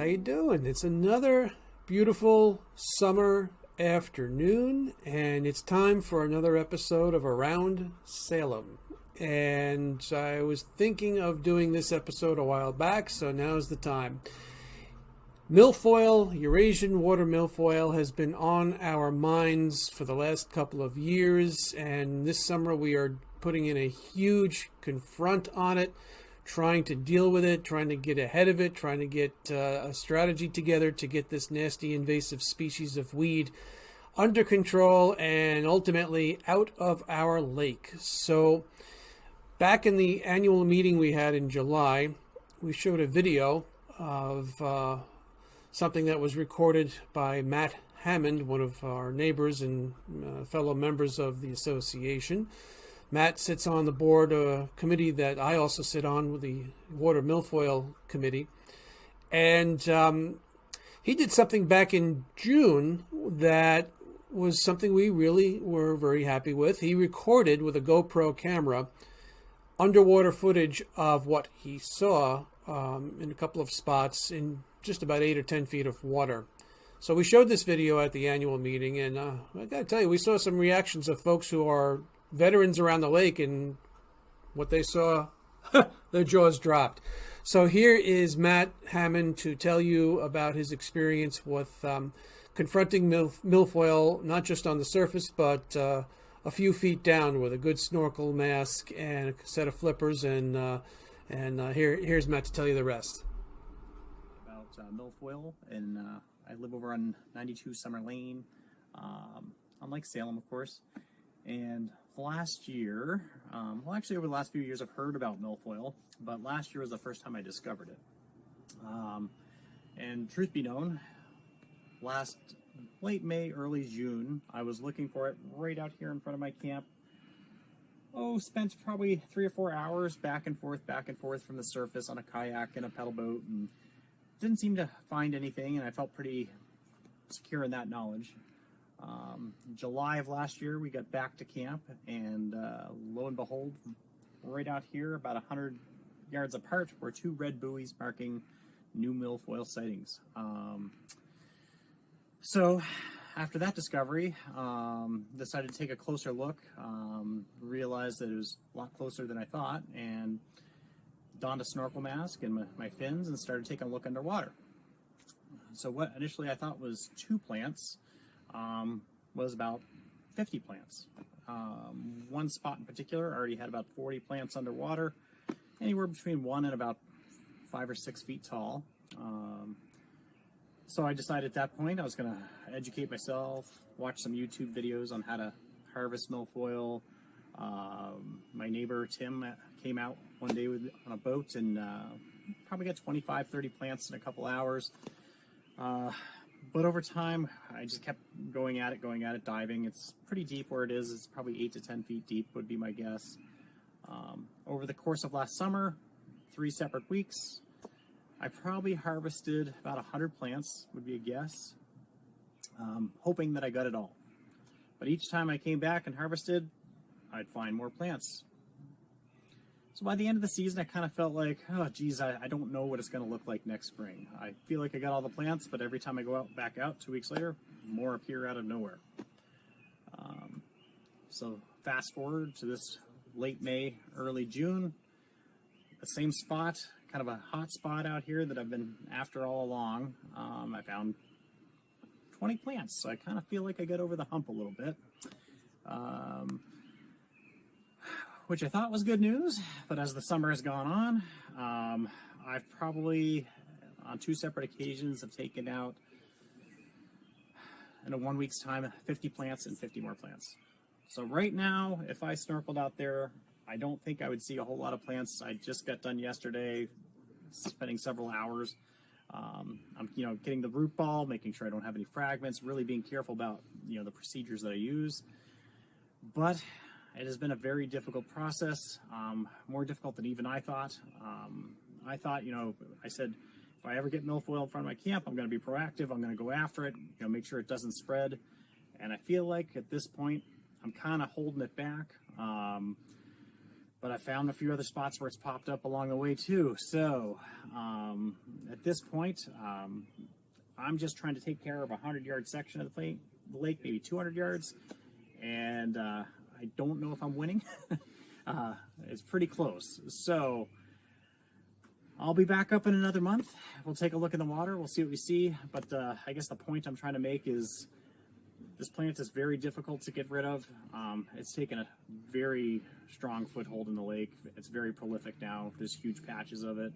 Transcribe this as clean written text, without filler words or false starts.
you doing? It's another beautiful summer afternoon, and it's time for another episode of Around Salem. And I was thinking of doing this episode a while back, so now's the time. Milfoil, Eurasian Water Milfoil, has been on our minds for the last couple of years, and this summer we are putting in a huge confront on it, trying to deal with it, trying to get ahead of it, trying to get a strategy together to get this nasty invasive species of weed under control and ultimately out of our lake. So back in the annual meeting we had in July, we showed a video of something that was recorded by Matt Hammond, one of our neighbors and fellow members of the association. Matt sits on the board committee that I also sit on, with the Water Milfoil Committee. And he did something back in June that was something we really were very happy with. He recorded with a GoPro camera underwater footage of what he saw in a couple of spots in just about 8 or 10 feet of water. So we showed this video at the annual meeting, and I gotta tell you, we saw some reactions of folks who are veterans around the lake, and what they saw, their jaws dropped. So here is Matt Hammond to tell you about his experience with confronting milfoil, not just on the surface, but a few feet down with a good snorkel mask and a set of flippers. And here's Matt to tell you the rest. About milfoil, and I live over on 92 Summer Lane, on Lake Salem, of course. And last year, well, actually over the last few years I've heard about milfoil, but last year was the first time I discovered it. And truth be known, last late May, early June, I was looking for it right out here in front of my camp. Spent probably 3 or 4 hours back and forth from the surface on a kayak and a pedal boat, and didn't seem to find anything, and I felt pretty secure in that knowledge. July of last year, we got back to camp, and lo and behold, right out here, about 100 yards apart, were 2 red buoys marking new milfoil sightings. So after that discovery, decided to take a closer look, realized that it was a lot closer than I thought, and donned a snorkel mask and my fins and started taking a look underwater. So what initially I thought was 2 plants was about 50 plants. One spot in particular already had about 40 plants underwater, anywhere between 1 and about 5 or 6 feet tall. So I decided at that point I was going to educate myself, watch some YouTube videos on how to harvest milfoil. My neighbor Tim came out one day on a boat and probably got 25, 30 plants in a couple hours. But over time, I just kept going at it, diving. It's pretty deep where it is. It's probably 8 to 10 feet deep would be my guess. Over the course of last summer, 3 separate weeks, I probably harvested about 100 plants, would be a guess, hoping that I got it all. But each time I came back and harvested, I'd find more plants. So by the end of the season, I kind of felt like, oh geez, I don't know what it's going to look like next spring. I feel like I got all the plants, but every time I go back out 2 weeks later, more appear out of nowhere. So fast forward to this late May, early June, the same spot, kind of a hot spot out here that I've been after all along. I found 20 plants, so I kind of feel like I got over the hump a little bit. Which I thought was good news, but as the summer has gone on, I've probably, on 2 separate occasions, have taken out, in a 1 week's time, 50 plants and 50 more plants. So right now, if I snorkeled out there, I don't think I would see a whole lot of plants. I just got done yesterday, spending several hours. I'm, getting the root ball, making sure I don't have any fragments, really being careful about, the procedures that I use. But it has been a very difficult process, more difficult than even I thought. I thought, I said, if I ever get milfoil in front of my camp, I'm going to be proactive. I'm going to go after it, make sure it doesn't spread. And I feel like at this point, I'm kind of holding it back. but I found a few other spots where it's popped up along the way too. So at this point, I'm just trying to take care of a 100-yard section of the lake, maybe 200 yards, and I don't know if I'm winning. It's pretty close. So I'll be back up in another month. We'll take a look in the water. We'll see what we see. But I guess the point I'm trying to make is this plant is very difficult to get rid of. It's taken a very strong foothold in the lake. It's very prolific now. There's huge patches of it.